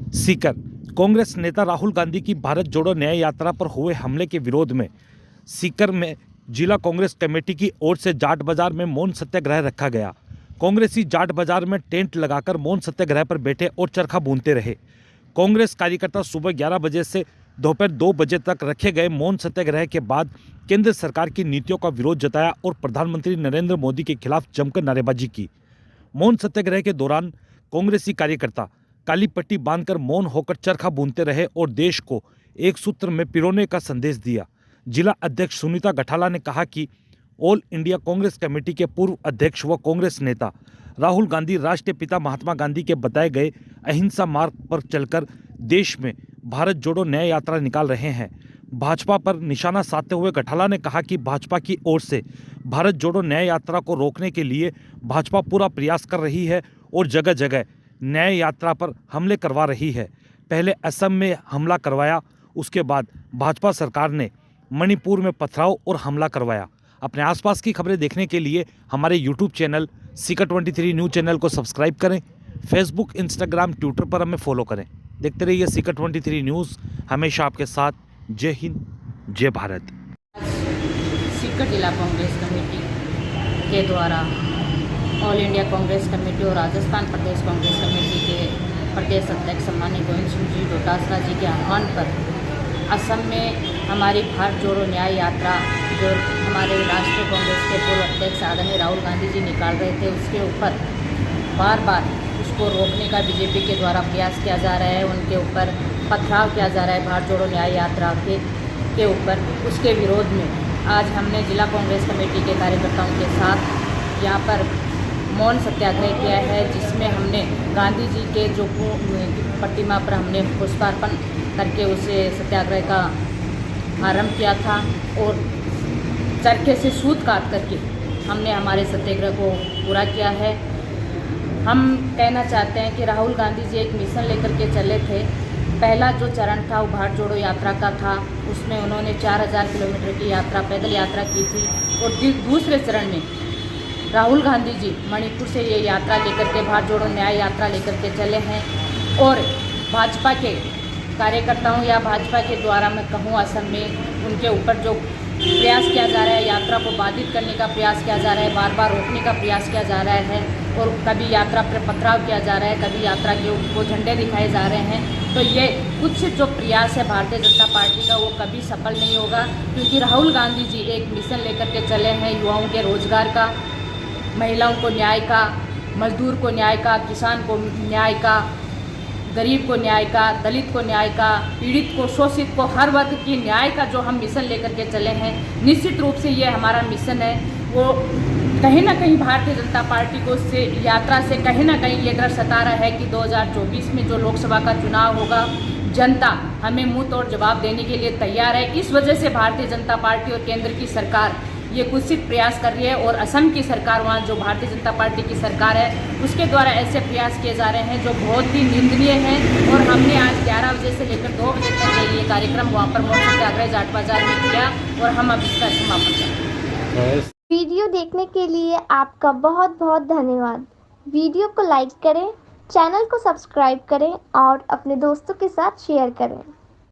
सीकर कांग्रेस नेता राहुल गांधी की भारत जोड़ो न्याय यात्रा पर हुए हमले के विरोध में सीकर में जिला कांग्रेस कमेटी की ओर से जाट बाजार में मौन सत्याग्रह रखा गया। कांग्रेसी जाट बाजार में टेंट लगाकर मौन सत्याग्रह पर बैठे और चरखा भूनते रहे। कांग्रेस कार्यकर्ता सुबह 11 बजे से दोपहर 2 बजे तक रखे गए मौन सत्याग्रह के बाद केंद्र सरकार की नीतियों का विरोध जताया और प्रधानमंत्री नरेंद्र मोदी के खिलाफ जमकर नारेबाजी की। मौन सत्याग्रह के दौरान कांग्रेसी कार्यकर्ता काली पट्टी बांधकर मौन होकर चरखा भूनते रहे और देश को एक सूत्र में पिरोने का संदेश दिया। जिला अध्यक्ष सुनीता गठाला ने कहा कि ऑल इंडिया कांग्रेस कमेटी के पूर्व अध्यक्ष व कांग्रेस नेता राहुल गांधी राष्ट्रीय पिता महात्मा गांधी के बताए गए अहिंसा मार्ग पर चलकर देश में भारत जोड़ो न्याय यात्रा निकाल रहे हैं। भाजपा पर निशाना साधते हुए गठाला ने कहा कि भाजपा की ओर से भारत जोड़ो न्याय यात्रा को रोकने के लिए भाजपा पूरा प्रयास कर रही है और जगह जगह न्याय यात्रा पर हमले करवा रही है। पहले असम में हमला करवाया, उसके बाद भाजपा सरकार ने मणिपुर में पथराव और हमला करवाया। अपने आसपास की खबरें देखने के लिए हमारे YouTube channel Sikar 23 news channel को सब्सक्राइब करें। फेसबुक, इंस्टाग्राम, ट्विटर पर हमें फॉलो करें। देखते रहिए सीकर 23 न्यूज़, हमेशा आपके साथ। जय हिंद, जय भारत। सीकर जिला कांग्रेस कमेटी के द्वारा ऑल इंडिया कांग्रेस कमेटी और राजस्थान प्रदेश कांग्रेस कमेटी के प्रदेश अध्यक्ष सम्मानित गोविंद सिंह जी डोटासरा जी के आह्वान पर असम में हमारी भारत जोड़ो न्याय यात्रा जो हमारे राष्ट्रीय कांग्रेस के पूर्व अध्यक्ष आदरणीय राहुल गांधी जी निकाल रहे थे, उसके ऊपर बार बार उसको रोकने का बीजेपी के द्वारा प्रयास किया जा रहा है। उनके ऊपर पथराव किया जा रहा है भारत जोड़ो न्याय यात्रा के ऊपर। उसके विरोध में आज हमने जिला कांग्रेस कमेटी के कार्यकर्ताओं के साथ यहाँ पर मौन सत्याग्रह किया है, जिसमें हमने गांधी जी के जो प्रतिमा पर हमने पुष्पार्पण करके उसे सत्याग्रह का आरंभ किया था और चरखे से सूत काट करके हमने हमारे सत्याग्रह को पूरा किया है। हम कहना चाहते हैं कि राहुल गांधी जी एक मिशन लेकर के चले थे। पहला जो चरण था वो भारत जोड़ो यात्रा का था, उसमें उन्होंने 4000 किलोमीटर की यात्रा पैदल यात्रा की थी और दूसरे चरण में राहुल गांधी जी मणिपुर से ये यात्रा लेकर के भारत जोड़ो न्याय यात्रा लेकर के चले हैं और भाजपा के कार्यकर्ताओं या भाजपा के द्वारा मैं कहूँ असम में उनके ऊपर जो प्रयास किया जा रहा है, यात्रा को बाधित करने का प्रयास किया जा रहा है, बार बार रोकने का प्रयास किया जा रहा है और कभी यात्रा पर पथराव किया जा रहा है, कभी यात्रा के ऊपर झंडे दिखाए जा रहे हैं। तो ये कुछ जो प्रयास है भारतीय जनता पार्टी का वो कभी सफल नहीं होगा, क्योंकि राहुल गांधी जी एक मिशन लेकर के चले हैं युवाओं के रोजगार का, महिलाओं को न्याय का, मजदूर को न्याय का, किसान को न्याय का, गरीब को न्याय का, दलित को न्याय का, पीड़ित को, शोषित को, हर वर्ग की न्याय का जो हम मिशन लेकर के चले हैं। निश्चित रूप से ये हमारा मिशन है, वो कहीं ना कहीं भारतीय जनता पार्टी को से यात्रा से कहीं ना कहीं ये डर सता रहा है कि 2024 में जो लोकसभा का चुनाव होगा, जनता हमें मुंह तोड़ जवाब देने के लिए तैयार है। इस वजह से भारतीय जनता पार्टी और केंद्र की सरकार ये कुत्सित प्रयास कर रही है और असम की सरकार, वहाँ जो भारतीय जनता पार्टी की सरकार है, उसके द्वारा ऐसे प्रयास किए जा रहे हैं जो बहुत ही निंदनीय हैं। और हमने आज 11 बजे से लेकर 2 बजे तक ये कार्यक्रम वहाँ पर मौन सत्याग्रह जाट बाजार में किया और हम अब इसका समापन करें। वीडियो देखने के लिए आपका बहुत बहुत धन्यवाद। वीडियो को लाइक करें, चैनल को सब्सक्राइब करें और अपने दोस्तों के साथ शेयर करें।